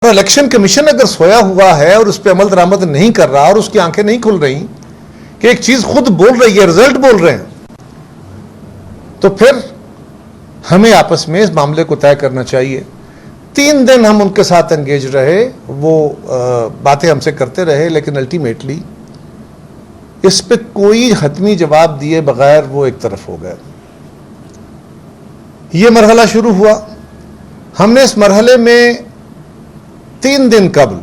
Election commission اگر سویا ہوا ہے اور اس پہ عمل درآمد نہیں کر رہا اور اس کی آنکھیں نہیں کھل رہی کہ ایک چیز خود بول رہی ہے، رزلٹ بول رہے ہیں، تو پھر ہمیں آپس میں اس معاملے کو طے کرنا چاہیے۔ 3 دن ہم ان کے ساتھ انگیج رہے، وہ باتیں ہم سے کرتے رہے، لیکن الٹیمیٹلی اس پہ کوئی حتمی جواب دیے بغیر وہ ایک طرف ہو گئے۔ یہ مرحلہ شروع ہوا، ہم نے اس مرحلے میں 3 دن قبل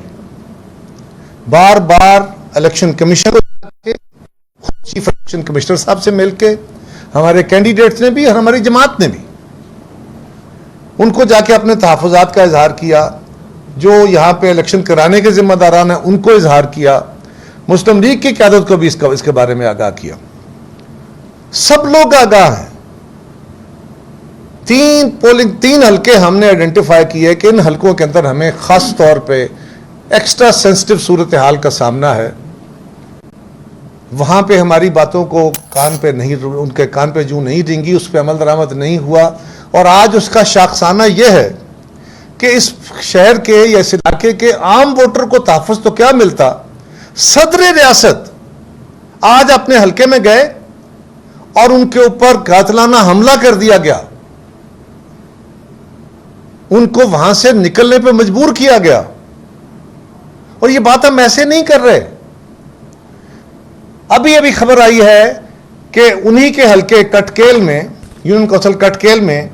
بار بار الیکشن کمیشن کو چیف الیکشن کمشنر صاحب سے مل کے، ہمارے کینڈیڈیٹس نے بھی اور ہماری جماعت نے بھی ان کو جا کے اپنے تحفظات کا اظہار کیا، جو یہاں پہ الیکشن کرانے کے ذمہ داران ہیں ان کو اظہار کیا، مسلم لیگ کی قیادت کو بھی اس کے بارے میں آگاہ کیا۔ سب لوگ آگاہ ہیں۔ 3 حلقے ہم نے آئیڈینٹیفائی کیے کہ ان حلقوں کے اندر ہمیں خاص طور پہ ایکسٹرا سینسٹیو صورتحال کا سامنا ہے، وہاں پہ ہماری باتوں کو ان کے کان پہ جوں نہیں رینگی، اس پہ عمل درآمد نہیں ہوا، اور آج اس کا شاخسانہ یہ ہے کہ اس شہر کے یا اس علاقے کے عام ووٹر کو تحفظ تو کیا ملتا، صدر ریاست آج اپنے حلقے میں گئے اور ان کے اوپر قاتلانہ حملہ کر دیا گیا، ان کو وہاں سے نکلنے پہ مجبور کیا گیا، اور یہ بات ہم ایسے نہیں کر رہے۔ ابھی خبر آئی ہے کہ انہی کے حلقے کٹکیل میں، یونین کونسل کٹکیل میں،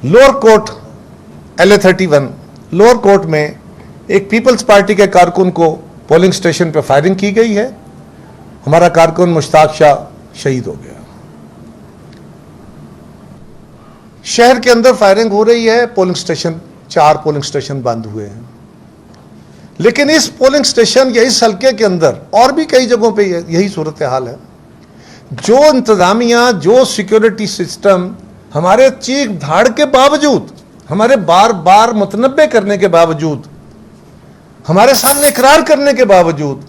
lower court LA31 lower court میں ایک پیپلز پارٹی کے کارکن کو پولنگ سٹیشن پہ فائرنگ کی گئی ہے، ہمارا کارکن مشتاق شاہ شہید ہو گیا۔ شہر کے اندر فائرنگ ہو رہی ہے، 4 پولنگ سٹیشن بند ہوئے ہیں، لیکن اس پولنگ سٹیشن یا اس حلقے کے اندر اور بھی کئی جگہوں پہ یہی صورتحال ہے۔ جو انتظامیہ، جو سیکیورٹی سسٹم ہمارے چیخ دھاڑ کے باوجود، ہمارے بار بار متنبع کرنے کے باوجود، ہمارے سامنے اقرار کرنے کے باوجود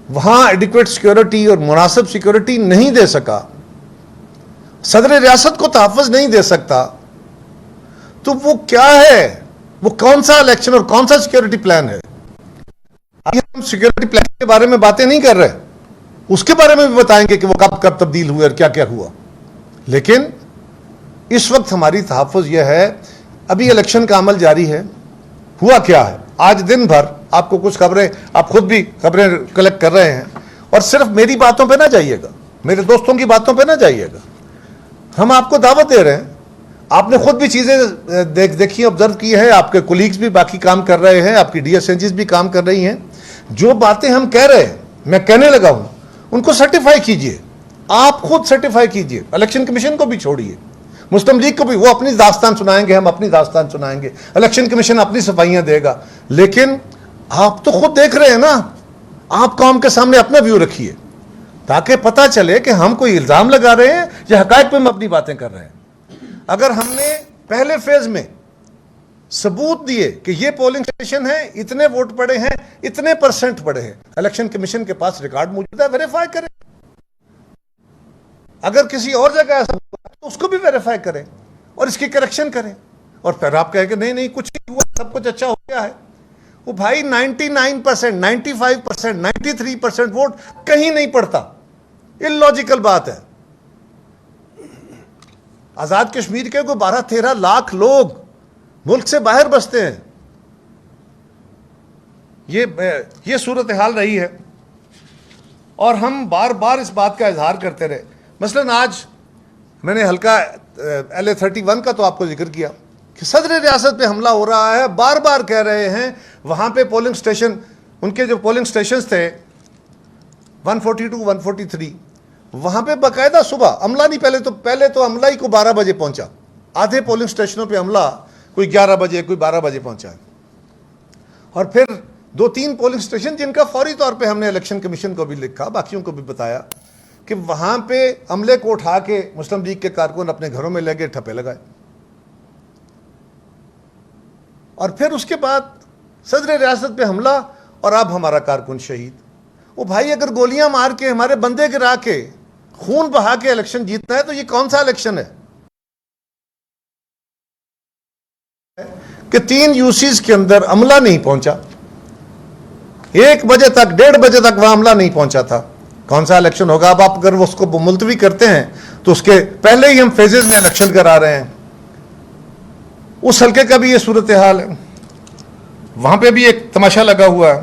وہاں ایڈیکویٹ سیکیورٹی اور مناسب سیکیورٹی نہیں دے سکا، صدر ریاست کو تحفظ نہیں دے سکتا، تو وہ کیا ہے؟ وہ کون سا الیکشن اور کون سا سیکیورٹی پلان ہے؟ ہم سیکیورٹی پلان کے بارے میں باتیں نہیں کر رہے، اس کے بارے میں بھی بتائیں گے کہ وہ کب تبدیل ہوئے اور کیا کیا ہوا، لیکن اس وقت ہماری تحفظ یہ ہے۔ ابھی الیکشن کا عمل جاری ہے، ہوا کیا ہے؟ آج دن بھر آپ کو کچھ خبریں، آپ خود بھی خبریں کلیکٹ کر رہے ہیں، اور صرف میری باتوں پہ نہ جائیے گا، میرے دوستوں کی باتوں پہ نہ جائیے گا، ہم آپ کو دعوت دے رہے ہیں۔ آپ نے خود بھی چیزیں دیکھی، آبزرو کی ہے، آپ کے کولیگز بھی باقی کام کر رہے ہیں، آپ کی DSNGs بھی کام کر رہی ہیں۔ جو باتیں ہم کہہ رہے ہیں، میں کہنے لگا ہوں، ان کو سرٹیفائی کیجئے، آپ خود سرٹیفائی کیجئے، الیکشن کمیشن کو بھی چھوڑیے، مسلم لیگ کو بھی، وہ اپنی داستان سنائیں گے، ہم اپنی داستان سنائیں گے، الیکشن کمیشن اپنی صفائیاں دے گا، لیکن آپ تو خود دیکھ رہے ہیں نا، آپ قوم کے سامنے اپنا ویو رکھیے تاکہ پتہ چلے کہ ہم کوئی الزام لگا رہے ہیں یا حقائق پہ ہم اپنی باتیں کر رہے ہیں۔ اگر ہم نے پہلے فیز میں ثبوت دیے کہ یہ پولنگ سٹیشن ہے، اتنے ووٹ پڑے ہیں، اتنے % پڑے ہیں، الیکشن کمیشن کے پاس ریکارڈ موجود ہے، ویریفائی کریں۔ اگر کسی اور جگہ ایسا ہوا تو اس کو بھی ویریفائی کریں اور اس کی کریکشن کریں، اور پھر آپ کہیں کہ نہیں کچھ نہیں ہوا، سب کچھ اچھا ہو گیا ہے۔ وہ بھائی 99%، 95%، 93% ووٹ کہیں نہیں پڑتا، اللاجیکل بات ہے۔ آزاد کشمیر کے کوئی 12-13 لاکھ لوگ ملک سے باہر بستے ہیں، یہ صورتحال رہی ہے، اور ہم بار بار اس بات کا اظہار کرتے رہے۔ مثلاً آج میں نے حلقہ LA31 کا تو آپ کو ذکر کیا کہ صدر ریاست پہ حملہ ہو رہا ہے، بار بار کہہ رہے ہیں وہاں پہ پولنگ سٹیشن، ان کے جو پولنگ سٹیشنز تھے 142 143، وہاں پہ باقاعدہ صبح عملہ نہیں، پہلے تو عملہ ہی کو 12 بجے پہنچا، آدھے پولنگ سٹیشنوں پہ عملہ کوئی 11 بجے کوئی 12 بجے پہنچا ہے، اور پھر 2-3 پولنگ سٹیشن جن کا فوری طور پہ ہم نے الیکشن کمیشن کو بھی لکھا، باقیوں کو بھی بتایا کہ وہاں پہ عملے کو اٹھا کے مسلم لیگ کے کارکن اپنے گھروں میں لے گئے، ٹھپے لگائے، اور پھر اس کے بعد صدر ریاست پہ حملہ، اور اب ہمارا کارکن شہید۔ وہ بھائی اگر گولیاں مار کے ہمارے بندے گرا کے خون بہا کے الیکشن جیتنا ہے تو یہ کون سا الیکشن ہے کہ 3 UCs کے اندر عملہ نہیں پہنچا, 1 بجے تک 1:30 بجے تک وہاں عملہ نہیں پہنچا تھا. کون سا الیکشن ہوگا؟ اب آپ اگر اس کو ملتوی کرتے ہیں تو اس کے پہلے ہی ہم فیزز میں الیکشن کرا رہے ہیں. اس حلقے کا بھی یہ صورتحال ہے, وہاں پہ بھی ایک تماشا لگا ہوا ہے.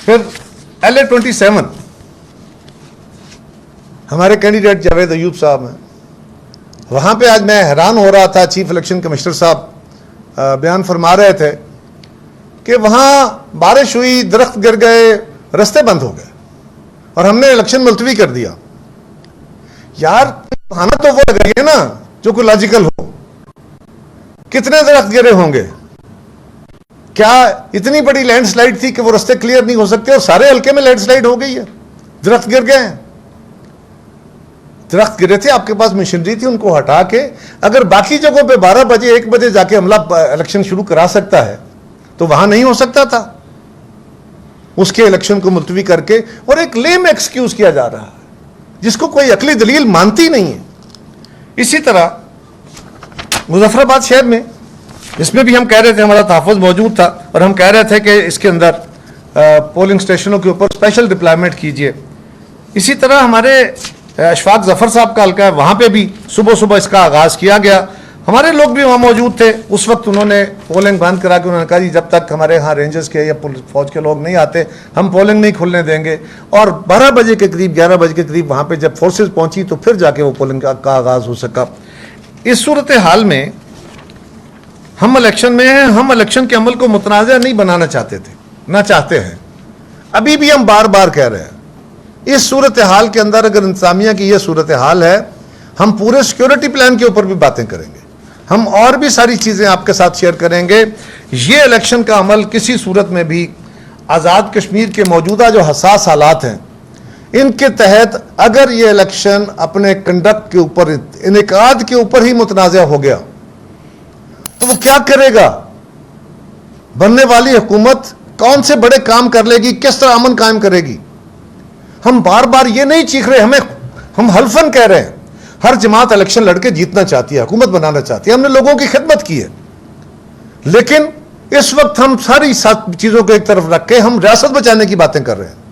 پھر LA-27 ہمارے کینڈیڈیٹ جاوید ایوب صاحب ہیں, وہاں پہ آج میں حیران ہو رہا تھا, چیف الیکشن کمشنر صاحب بیان فرما رہے تھے کہ وہاں بارش ہوئی, درخت گر گئے, رستے بند ہو گئے اور ہم نے الیکشن ملتوی کر دیا. یار بہانہ تو وہ لگائیے نا جو کوئی لاجیکل ہو. کتنے درخت گرے ہوں گے؟ کیا اتنی بڑی لینڈ سلائیڈ تھی کہ وہ رستے کلیئر نہیں ہو سکتے؟ اور سارے حلقے میں لینڈ سلائیڈ ہو گئی ہے, درخت گر گئے ہیں. درخت گرے تھے, آپ کے پاس مشینری تھی, ان کو ہٹا کے اگر باقی جگہوں پہ 12 بجے 1 بجے جا کے عملہ الیکشن شروع کرا سکتا ہے تو وہاں نہیں ہو سکتا تھا. اس کے الیکشن کو ملتوی کر کے, اور ایک لیم ایکسکیوز کیا جا رہا ہے جس کو کوئی عقلی دلیل مانتی نہیں ہے. اسی طرح مظفر آباد شہر میں, اس میں بھی ہم کہہ رہے تھے, ہمارا تحفظ موجود تھا اور ہم کہہ رہے تھے کہ اس کے اندر پولنگ اسٹیشنوں کے اوپر اسپیشل ڈپلائمنٹ کیجئے. اسی طرح ہمارے اشفاق ظفر صاحب کا حلقہ ہے, وہاں پہ بھی صبح صبح اس کا آغاز کیا گیا. ہمارے لوگ بھی وہاں موجود تھے. اس وقت انہوں نے پولنگ بند کرا کے انہوں نے کہا جی جب تک ہمارے ہاں رینجرز کے یا فوج کے لوگ نہیں آتے ہم پولنگ نہیں کھلنے دیں گے. اور 12 بجے کے قریب 11 بجے کے قریب وہاں پہ جب فورسز پہنچی تو پھر جا کے وہ پولنگ کا آغاز ہو سکا. اس صورتحال میں ہم الیکشن میں ہیں, ہم الیکشن کے عمل کو متنازع نہیں بنانا چاہتے تھے, نہ چاہتے ہیں. ابھی بھی ہم بار بار کہہ رہے ہیں اس صورتحال کے اندر اگر انتظامیہ کی یہ صورتحال ہے, ہم پورے سیکیورٹی پلان کے اوپر بھی باتیں کریں گے, ہم اور بھی ساری چیزیں آپ کے ساتھ شیئر کریں گے. یہ الیکشن کا عمل کسی صورت میں بھی آزاد کشمیر کے موجودہ جو حساس حالات ہیں ان کے تحت اگر یہ الیکشن اپنے کنڈکٹ کے اوپر, انعقاد کے اوپر ہی متنازع ہو گیا تو وہ کیا کرے گا؟ بننے والی حکومت کون سے بڑے کام کر لے گی, کس طرح امن قائم کرے گی؟ ہم بار بار یہ نہیں چیخ رہے, ہم حلفاً کہہ رہے ہیں ہر جماعت الیکشن لڑ کے جیتنا چاہتی ہے, حکومت بنانا چاہتی ہے, ہم نے لوگوں کی خدمت کی ہے. لیکن اس وقت ہم ساری چیزوں کو ایک طرف رکھ کے ہم ریاست بچانے کی باتیں کر رہے ہیں.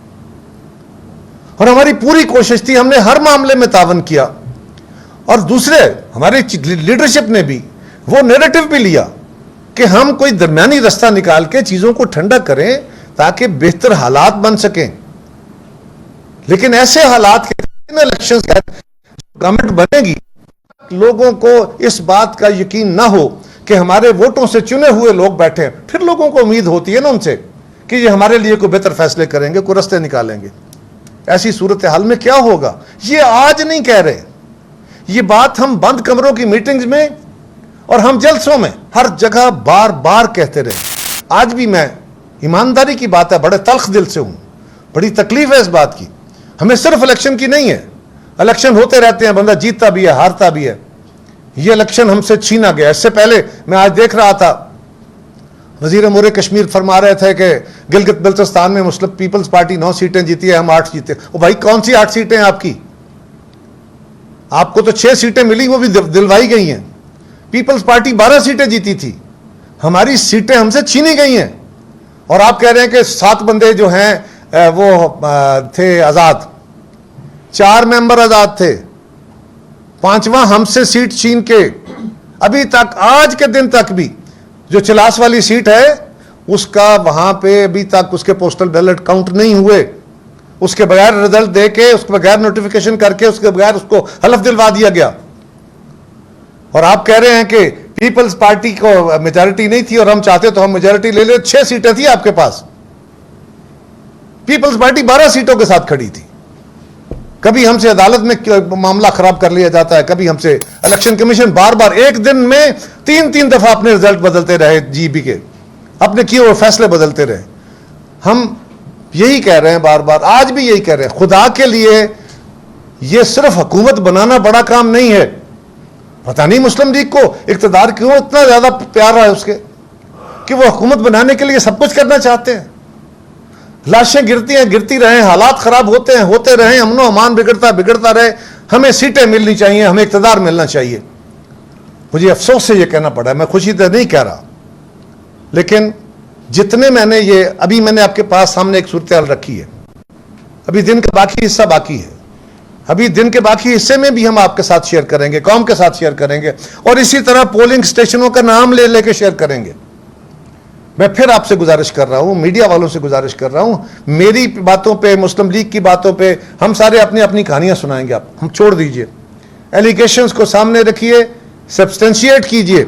اور ہماری پوری کوشش تھی, ہم نے ہر معاملے میں تعاون کیا. اور دوسرے ہماری لیڈرشپ نے بھی وہ نیریٹو بھی لیا کہ ہم کوئی درمیانی رستہ نکال کے چیزوں کو ٹھنڈا کریں تاکہ بہتر حالات بن سکیں. لیکن ایسے حالات کے الیکشن گورنمنٹ بنے گی, لوگوں کو اس بات کا یقین نہ ہو کہ ہمارے ووٹوں سے چنے ہوئے لوگ بیٹھے ہیں, پھر لوگوں کو امید ہوتی ہے نا ان سے کہ یہ ہمارے لیے کوئی بہتر فیصلے کریں گے, کوئی رستے نکالیں گے. ایسی صورتحال میں کیا ہوگا یہ آج نہیں کہہ رہے, یہ بات ہم بند کمروں کی میٹنگز میں اور ہم جلسوں میں ہر جگہ بار بار کہتے رہے. آج بھی میں, ایمانداری کی بات ہے, بڑے تلخ دل سے ہوں, بڑی تکلیف ہے اس بات کی. ہمیں صرف الیکشن کی نہیں ہے, الیکشن ہوتے رہتے ہیں, بندہ جیتتا بھی ہے ہارتا بھی ہے. یہ الیکشن ہم سے چھینا گیا. اس سے پہلے میں آج دیکھ رہا تھا وزیر امور کشمیر فرما رہے تھے کہ گلگت بلتستان میں مسلم پیپلز پارٹی 9 سیٹیں جیتی ہے, ہم 8 جیتے. او بھائی کون سی 8 سیٹیں ہیں آپ کی؟ آپ کو تو 6 سیٹیں ملی, وہ بھی دلوائی گئی ہیں. پیپلز پارٹی 12 سیٹیں جیتی تھی, ہماری سیٹیں ہم سے چھینی گئی ہیں. اور آپ کہہ رہے ہیں کہ 7 بندے جو ہیں وہ تھے آزاد, 4 ممبر آزاد تھے, 5واں ہم سے سیٹ چھین کے ابھی تک آج کے دن تک بھی جو چلاس والی سیٹ ہے اس کا وہاں پہ ابھی تک اس کے پوسٹل بیلٹ کاؤنٹ نہیں ہوئے, اس کے بغیر رزلٹ دے کے, اس کے بغیر نوٹیفیکیشن کر کے, اس کے بغیر اس کو حلف دلوا دیا گیا. اور آپ کہہ رہے ہیں کہ پیپلز پارٹی کو میجارٹی نہیں تھی اور ہم چاہتے تو ہم میجارٹی لے لیں. 6 سیٹیں تھی آپ کے پاس, پیپلز پارٹی 12 سیٹوں کے ساتھ کھڑی تھی. کبھی ہم سے عدالت میں معاملہ خراب کر لیا جاتا ہے, کبھی ہم سے الیکشن کمیشن بار بار ایک دن میں 3 دفعہ اپنے رزلٹ بدلتے رہے, جی بی کے اپنے کیے ہوئے فیصلے بدلتے رہے. ہم یہی کہہ رہے ہیں بار بار, آج بھی یہی کہہ رہے ہیں, خدا کے لیے یہ صرف حکومت بنانا بڑا کام نہیں ہے. پتہ نہیں مسلم لیگ کو اقتدار کیوں اتنا زیادہ پیار ہے اس کے کہ وہ حکومت بنانے کے لیے سب کچھ کرنا چاہتے ہیں. لاشیں گرتی ہیں, گرتی رہیں, حالات خراب ہوتے ہیں, ہوتے رہیں, امن و امان بگڑتا رہے, ہمیں سیٹیں ملنی چاہیے, ہمیں اقتدار ملنا چاہیے. مجھے افسوس سے یہ کہنا پڑا, میں خوشی سے نہیں کہہ رہا, لیکن جتنے میں نے یہ ابھی میں نے آپ کے پاس سامنے ایک صورتحال رکھی ہے, ابھی دن کا باقی حصہ باقی ہے, ابھی دن کے باقی حصے میں بھی ہم آپ کے ساتھ شیئر کریں گے, قوم کے ساتھ شیئر کریں گے, اور اسی طرح پولنگ سٹیشنوں کا نام لے لے کے شیئر کریں گے. میں پھر آپ سے گزارش کر رہا ہوں, میڈیا والوں سے گزارش کر رہا ہوں, میری باتوں پہ, مسلم لیگ کی باتوں پہ ہم سارے اپنی اپنی کہانیاں سنائیں گے, آپ ہم چھوڑ دیجئے, ایلیگیشنز کو سامنے رکھیے, سبسٹینشیٹ کیجئے,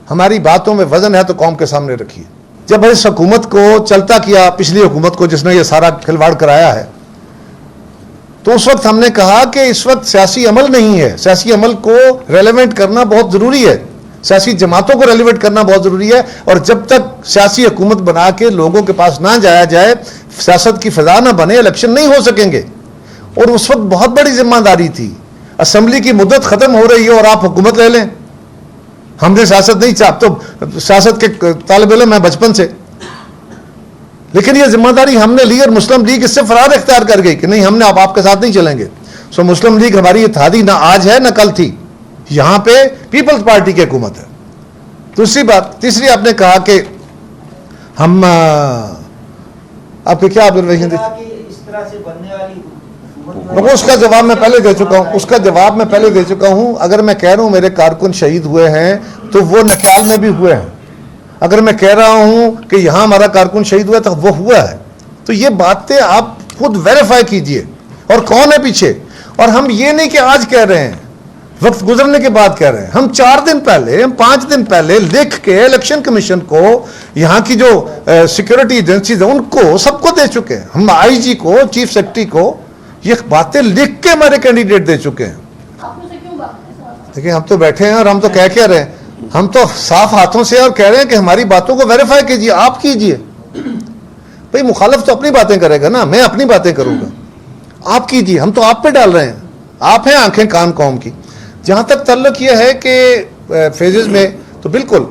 ہماری باتوں میں وزن ہے تو قوم کے سامنے رکھیے. جب اس حکومت کو چلتا کیا, پچھلی حکومت کو جس نے یہ سارا کھلواڑ کرایا ہے, تو اس وقت ہم نے کہا کہ اس وقت سیاسی عمل نہیں ہے, سیاسی عمل کو ریلیونٹ کرنا بہت ضروری ہے, سیاسی جماعتوں کو ریلیونٹ کرنا بہت ضروری ہے, اور جب تک سیاسی حکومت بنا کے لوگوں کے پاس نہ جایا جائے, سیاست کی فضا نہ بنے, الیکشن نہیں ہو سکیں گے. اور اس وقت بہت بڑی ذمہ داری تھی, اسمبلی کی مدت ختم ہو رہی ہے اور آپ حکومت لے لیں. ہم نے سیاست نہیں چاہ, تو سیاست کے طالب علم ہیں بچپن سے, لیکن یہ ذمہ داری ہم نے لی اور مسلم لیگ اس سے فرار اختیار کر گئی کہ نہیں, ہم نے اب آپ کے ساتھ نہیں چلیں گے. سو مسلم لیگ ہماری اتحادی نہ آج ہے نہ کل تھی, یہاں پہ پیپلز پارٹی کی حکومت ہے. دوسری بات, تیسری آپ نے کہا کہ ہم آپ کی کیا آبزرویشن تھی؟ اس کا جواب میں پہلے دے چکا ہوں, اس کا جواب میں پہلے دے چکا ہوں. اگر میں کہہ رہا ہوں میرے کارکن شہید ہوئے ہیں تو وہ نکال میں بھی ہوئے ہیں, اگر میں کہہ رہا ہوں کہ یہاں ہمارا کارکن شہید ہوا تو وہ ہوا ہے. تو یہ باتیں آپ خود ویریفائی کیجئے, اور کون ہے پیچھے. اور ہم یہ نہیں کہ آج کہہ رہے ہیں, وقت گزرنے کے بعد کہہ رہے ہیں, ہم 4 دن پہلے, ہم 5 دن پہلے لکھ کے الیکشن کمیشن کو, یہاں کی جو سیکورٹی ایجنسیز ہیں ان کو سب کو دے چکے ہیں. ہم آئی جی کو, چیف سیکرٹری کو یہ باتیں لکھ کے ہمارے کینڈیڈیٹ دے چکے ہیں. دیکھیں ہم تو بیٹھے ہیں اور ہم تو کہہ رہے ہیں, ہم تو صاف ہاتھوں سے اور کہہ رہے ہیں کہ ہماری باتوں کو ویریفائی کیجیے, آپ کیجیے. بھئی مخالف تو اپنی باتیں کرے گا نا, میں اپنی باتیں کروں گا, آپ کیجیے, ہم تو آپ پہ ڈال رہے ہیں, آپ ہیں آنکھیں کان قوم کی. جہاں تک تعلق یہ ہے کہ فیزز میں, تو بالکل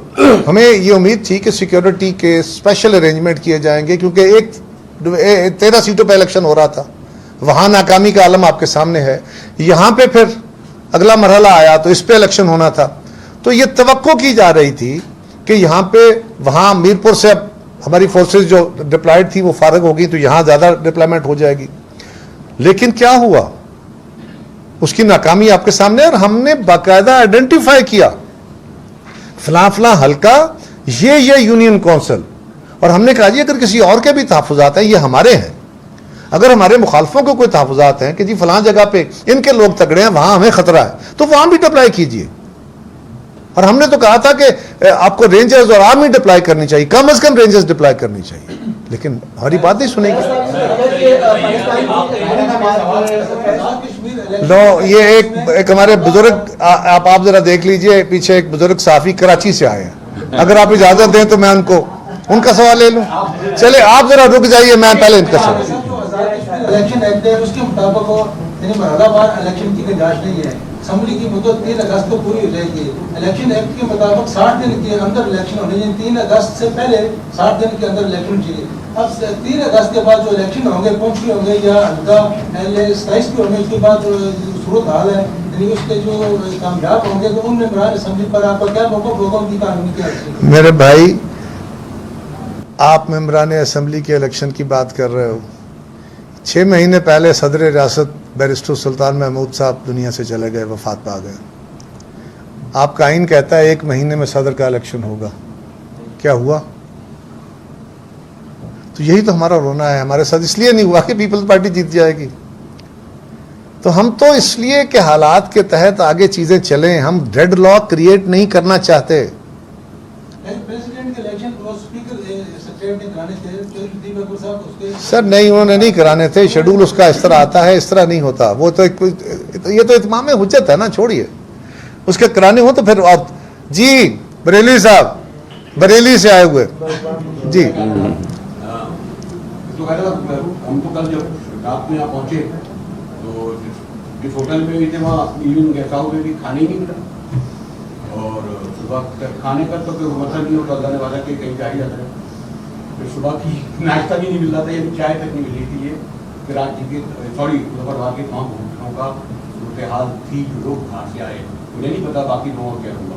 ہمیں یہ امید تھی کہ سیکیورٹی کے اسپیشل ارینجمنٹ کیے جائیں گے, کیونکہ 13 سیٹوں پہ الیکشن ہو رہا تھا, وہاں ناکامی کا عالم آپ کے سامنے ہے. یہاں پہ پھر اگلا مرحلہ آیا تو اس پہ الیکشن ہونا تھا. تو یہ توقع کی جا رہی تھی کہ یہاں پہ, وہاں میرپور سے اب ہماری فورسز جو ڈپلائڈ تھی وہ فارغ ہوگی تو یہاں زیادہ ڈپلائمنٹ ہو جائے گی. لیکن کیا ہوا, اس کی ناکامی آپ کے سامنے, اور ہم نے باقاعدہ آئیڈینٹیفائی کیا فلاں فلاں حلقہ, یہ یونین کونسل, اور ہم نے کہا جی اگر کسی اور کے بھی تحفظات ہیں یہ ہمارے ہیں, اگر ہمارے مخالفوں کو کوئی تحفظات ہیں کہ جی فلاں جگہ پہ ان کے لوگ تگڑے ہیں, وہاں ہمیں خطرہ ہے, تو وہاں بھی ڈپلائی کیجیے. اور ہم نے تو کہا تھا کہ آپ کو رینجرز اور آرمی ڈپلائی کرنی چاہیے, کم از کم رینجرز ڈپلائی کرنی چاہیے, لیکن ہماری بات نہیں سنے گی. لو یہ ایک ہمارے بزرگ, آپ ذرا دیکھ لیجئے پیچھے ایک بزرگ صحافی کراچی سے آئے ہیں, اگر آپ اجازت دیں تو میں ان کا سوال لے لوں. چلے آپ ذرا رک جائیے, میں پہلے ان کا سوال. الیکشن ایکٹ ہے, اس کے مطابق یعنی مرحلہ وار الیکشن کی گنجائش نہیں ہے. اسمبلی کی مدت 3 اگست کو پوری ہو جائے گی. الیکشن ایکٹ کے مطابق 60 دن کے اندر الیکشن ہونے چاہیے, 3 اگست سے پہلے 60 دن کے اندر الیکشن چاہیے. اب 3 اگست کے بعد جو الیکشن ہوں گے, پونچھ ہوں گے یا ہلکا 27 کے ہوں گے, اس کے بعد صورت حال ہے یعنی اس کے جو کامیاب ہوں گے تو ان ممبران اسمبلی پر آپ کا کیا موقف ہوگا, ان کی قانونی کیا ہے؟ میرے بھائی, آپ ممبران اسمبلی کے الیکشن کی بات کر رہے ہو. 6 مہینے پہلے صدر ریاست بیرسٹر سلطان محمود صاحب دنیا سے چلے گئے, وفات پا گئے. آپ کا آئین کہتا ہے 1 مہینے میں صدر کا الیکشن ہوگا, کیا ہوا؟ تو یہی تو ہمارا رونا ہے. ہمارے ساتھ اس لیے نہیں ہوا کہ پیپلز پارٹی جیت جائے گی, تو ہم تو اس لیے کہ حالات کے تحت آگے چیزیں چلیں, ہم ڈیڈ لاک کریٹ نہیں کرنا چاہتے. سر نہیں, انہوں نے نہیں کرانے تھے, شیڈول اس کا اس طرح آتا ہے, اس طرح نہیں ہوتا. وہ تو یہ تو اتمام حجت ہے نا, چھوڑیے. اس کے کرانے ہو تو پھر. اور جی بریلی صاحب, بریلی سے آئے ہوئے جی. ہم تو کل جب رات میں یہاں پہنچے تو جس ہوٹل میں بھی تھے وہاں ایون گیسٹ ہاؤس میں بھی کھانے ہی نہیں ملا, اور صبح کھانے کا تو کوئی مسئلہ نہیں ہوتا, اللہ نے والا کہ کہیں جا ہی جاتا ہے. پھر صبح کی ناشتہ بھی نہیں مل رہا تھا, یہ چائے تک نہیں مل رہی تھی. یہ کراچی کے سوری مظفرآباد کے تمام ہوٹلوں کا صورتحال تھی. جو لوگ باہر سے آئے, مجھے نہیں پتا باقی لوگوں کا کیا ہوگا.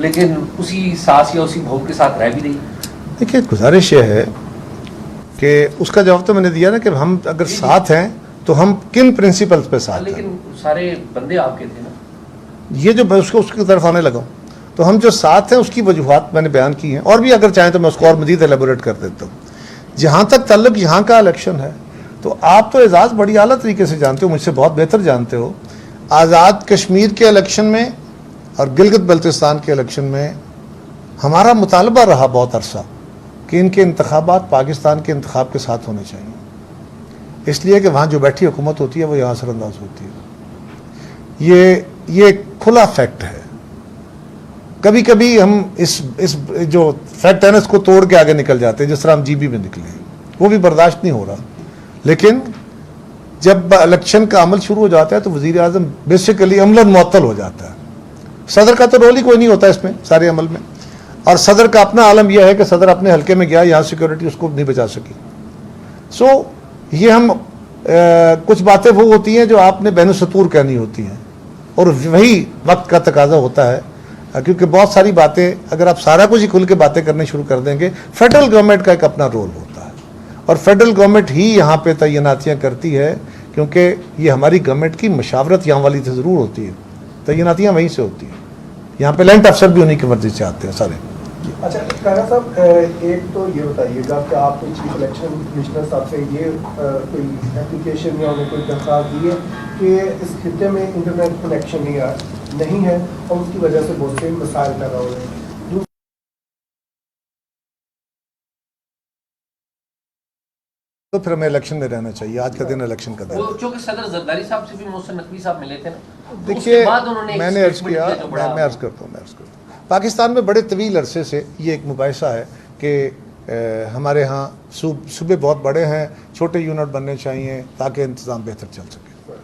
لیکن اسی ساس یا اسی بھوک کے ساتھ رہ بھی رہی. دیکھیے گزارش یہ ہے کہ اس کا جواب تو میں نے دیا نا کہ ہم اگر ساتھ ہیں تو ہم کن پرنسپلز پہ ساتھ ہیں. لیکن سارے بندے آپ کے تھے نا. یہ جو میں اس کی طرف آنے لگا ہوں تو ہم جو ساتھ ہیں اس کی وجوہات میں نے بیان کی ہیں, اور بھی اگر چاہیں تو میں اس کو اور مزید ایلیبوریٹ کر دیتا ہوں. جہاں تک تعلق یہاں کا الیکشن ہے تو آپ تو اعزاز بڑی اعلیٰ طریقے سے جانتے ہو, مجھ سے بہت بہتر جانتے ہو. آزاد کشمیر کے الیکشن میں اور گلگت بلتستان کے الیکشن میں ہمارا مطالبہ رہا بہت عرصہ کہ ان کے انتخابات پاکستان کے انتخاب کے ساتھ ہونے چاہیے, اس لیے کہ وہاں جو بیٹھی حکومت ہوتی ہے وہ یہاں اثر انداز ہوتی ہے. یہ کھلا فیکٹ ہے. کبھی کبھی ہم اس جو فیکٹ ہے نا اس کو توڑ کے آگے نکل جاتے ہیں, جس طرح ہم جی بی میں نکلے ہیں, وہ بھی برداشت نہیں ہو رہا. لیکن جب الیکشن کا عمل شروع ہو جاتا ہے تو وزیر اعظم بیسیکلی عملاً معطل ہو جاتا ہے. صدر کا تو رول ہی کوئی نہیں ہوتا اس میں سارے عمل میں, اور صدر کا اپنا عالم یہ ہے کہ صدر اپنے حلقے میں گیا, یہاں سیکورٹی اس کو نہیں بچا سکی. سو یہ ہم کچھ باتیں وہ ہوتی ہیں جو آپ نے بین السطور کہنی ہوتی ہیں, اور وہی وقت کا تقاضا ہوتا ہے, کیونکہ بہت ساری باتیں اگر آپ سارا کچھ ہی کھل کے باتیں کرنے شروع کر دیں گے, فیڈرل گورنمنٹ کا ایک اپنا رول ہوتا ہے, اور فیڈرل گورنمنٹ ہی یہاں پہ تعیناتیاں کرتی ہے, کیونکہ یہ ہماری گورنمنٹ کی مشاورت یہاں والی سے ضرور ہوتی ہے, تعیناتیاں وہیں سے ہوتی ہیں. یہاں پہ لینڈ افسر بھی انہیں کی مرضی سے آتے ہیں سارے. اچھا کاغذ صاحب, ایک تو یہ بتائیے گا کہ آپ نے چیف الیکشن کمشنر صاحب سے یہ کوئی اپلیکیشن یا انہیں کوئی درخواست دی ہے کہ اس خطے میں انٹرنیٹ کنیکشن نہیں ہے اور اس کی وجہ سے بہت سے مسائل پیدا ہو رہے ہیں. تو پھر ہمیں الیکشن میں رہنا چاہیے. آج کا دن الیکشن کا دن. چونکہ صدر زرداری صاحب سے بھی محسن نقوی صاحب ملے تھے نا, دیکھیے میں نے عرض کیا, میں عرض کرتا ہوں, پاکستان میں بڑے طویل عرصے سے یہ ایک مباحثہ ہے کہ ہمارے ہاں صوبے بہت بڑے ہیں, چھوٹے یونٹ بننے چاہیے تاکہ انتظام بہتر چل سکے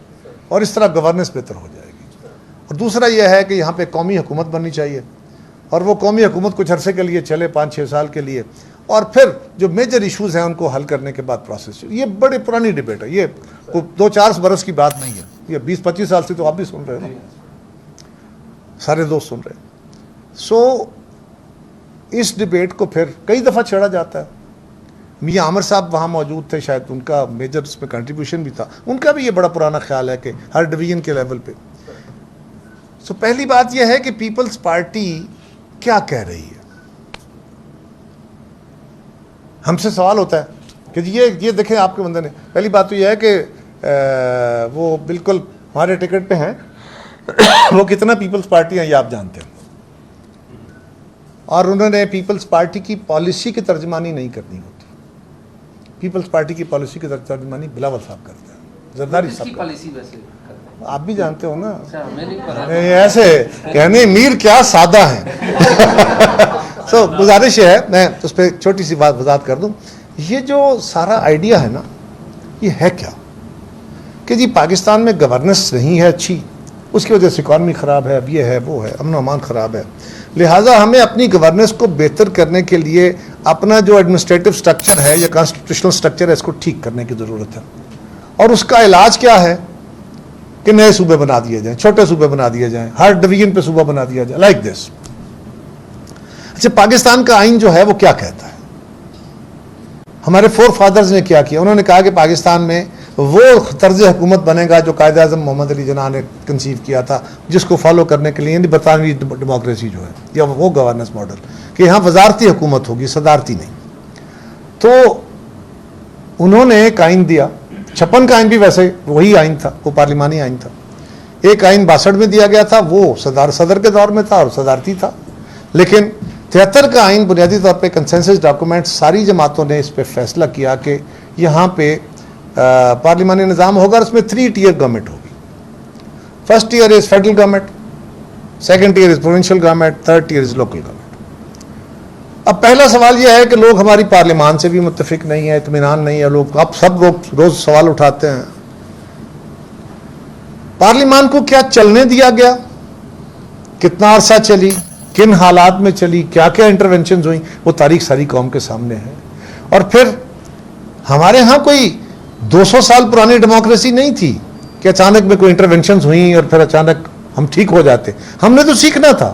اور اس طرح گورننس بہتر ہو جائے گی. اور دوسرا یہ ہے کہ یہاں پہ قومی حکومت بننی چاہیے, اور وہ قومی حکومت کچھ عرصے کے لیے چلے, 5-6 سال کے لیے, اور پھر جو میجر ایشوز ہیں ان کو حل کرنے کے بعد پروسیس. یہ بڑی پرانی ڈیبیٹ ہے, یہ 2-4 برس کی بات نہیں ہے, یہ 20-25 سال سے تو آپ بھی سن رہے ہیں, سارے دوست سن رہے ہیں. سو اس ڈیبیٹ کو پھر کئی دفعہ چھیڑا جاتا ہے. میاں عامر صاحب وہاں موجود تھے, شاید ان کا میجر اس میں کنٹریبیوشن بھی تھا, ان کا بھی یہ بڑا پرانا خیال ہے کہ ہر ڈویژن کے لیول پہ. سو پہلی بات یہ ہے کہ پیپلز پارٹی کیا کہہ رہی ہے. ہم سے سوال ہوتا ہے کہ یہ دیکھیں آپ کے بندے نے, پہلی بات تو یہ ہے کہ وہ بالکل ہمارے ٹکٹ پہ ہیں, وہ کتنا پیپلز پارٹی ہیں یہ آپ جانتے ہیں, اور انہوں نے پیپلز پارٹی کی پالیسی کی ترجمانی نہیں کرنی ہوتی. پیپلز پارٹی کی پالیسی کی ترجمانی بلاول صاحب کرتے ہیں, زرداری صاحب پالیسی ویسے آپ بھی جانتے ہو نا, ایسے کہنے میر کیا سادہ ہیں. سو گزارش یہ ہے, میں اس پہ چھوٹی سی بات وضاحت کر دوں. یہ جو سارا آئیڈیا ہے نا, یہ ہے کیا کہ جی پاکستان میں گورننس نہیں ہے اچھی, اس کی وجہ سے اکانومی خراب ہے, اب یہ ہے وہ ہے, امن و امان خراب ہے, لہٰذا ہمیں اپنی گورننس کو بہتر کرنے کے لیے اپنا جو ایڈمنسٹریٹو سٹرکچر ہے یا کانسٹیٹیوشنل سٹرکچر ہے اس کو ٹھیک کرنے کی ضرورت ہے. اور اس کا علاج کیا ہے کہ نئے صوبے بنا دیے جائیں, چھوٹے صوبے بنا دیے جائیں, ہر ڈویژن پہ صوبہ بنا دیا جائے, لائک دس. اچھا پاکستان کا آئین جو ہے وہ کیا کہتا ہے, ہمارے فور فادرز نے کیا کیا, انہوں نے کہا کہ پاکستان میں وہ طرز حکومت بنے گا جو قائد اعظم محمد علی جناح نے کنسیو کیا تھا, جس کو فالو کرنے کے لیے یعنی برطانوی ڈیموکریسی جو ہے یا وہ گورننس ماڈل, کہ یہاں وزارتی حکومت ہوگی, صدارتی نہیں. تو انہوں نے ایک آئین دیا, 56 کا آئین بھی ویسے وہی آئین تھا, وہ پارلیمانی آئین تھا. ایک آئین 62 میں دیا گیا تھا, وہ صدر کے دور میں تھا اور صدارتی تھا. لیکن 73 کا آئین بنیادی طور پہ کنسنسس ڈاکومنٹ, ساری جماعتوں نے اس پہ فیصلہ کیا کہ یہاں پہ پارلیمانی نظام ہوگا, اور اس میں 3 ٹیئر گورنمنٹ ہوگی. First tier is federal government, second tier is provincial government, third tier is local government. اب پہلا سوال یہ ہے کہ لوگ ہماری پارلیمان سے بھی متفق نہیں ہے, اطمینان نہیں ہے, لوگ اب سب لوگ روز سوال اٹھاتے ہیں پارلیمان کو کیا چلنے دیا گیا, کتنا عرصہ چلی, کن حالات میں چلی, کیا کیا انٹرونشنز ہوئیں, وہ تاریخ ساری قوم کے سامنے ہے. اور پھر ہمارے ہاں کوئی 200 سال پرانی ڈیموکریسی نہیں تھی کہ اچانک میں کوئی انٹرونشنز ہوئیں اور پھر اچانک ہم ٹھیک ہو جاتے. ہم نے تو سیکھنا تھا,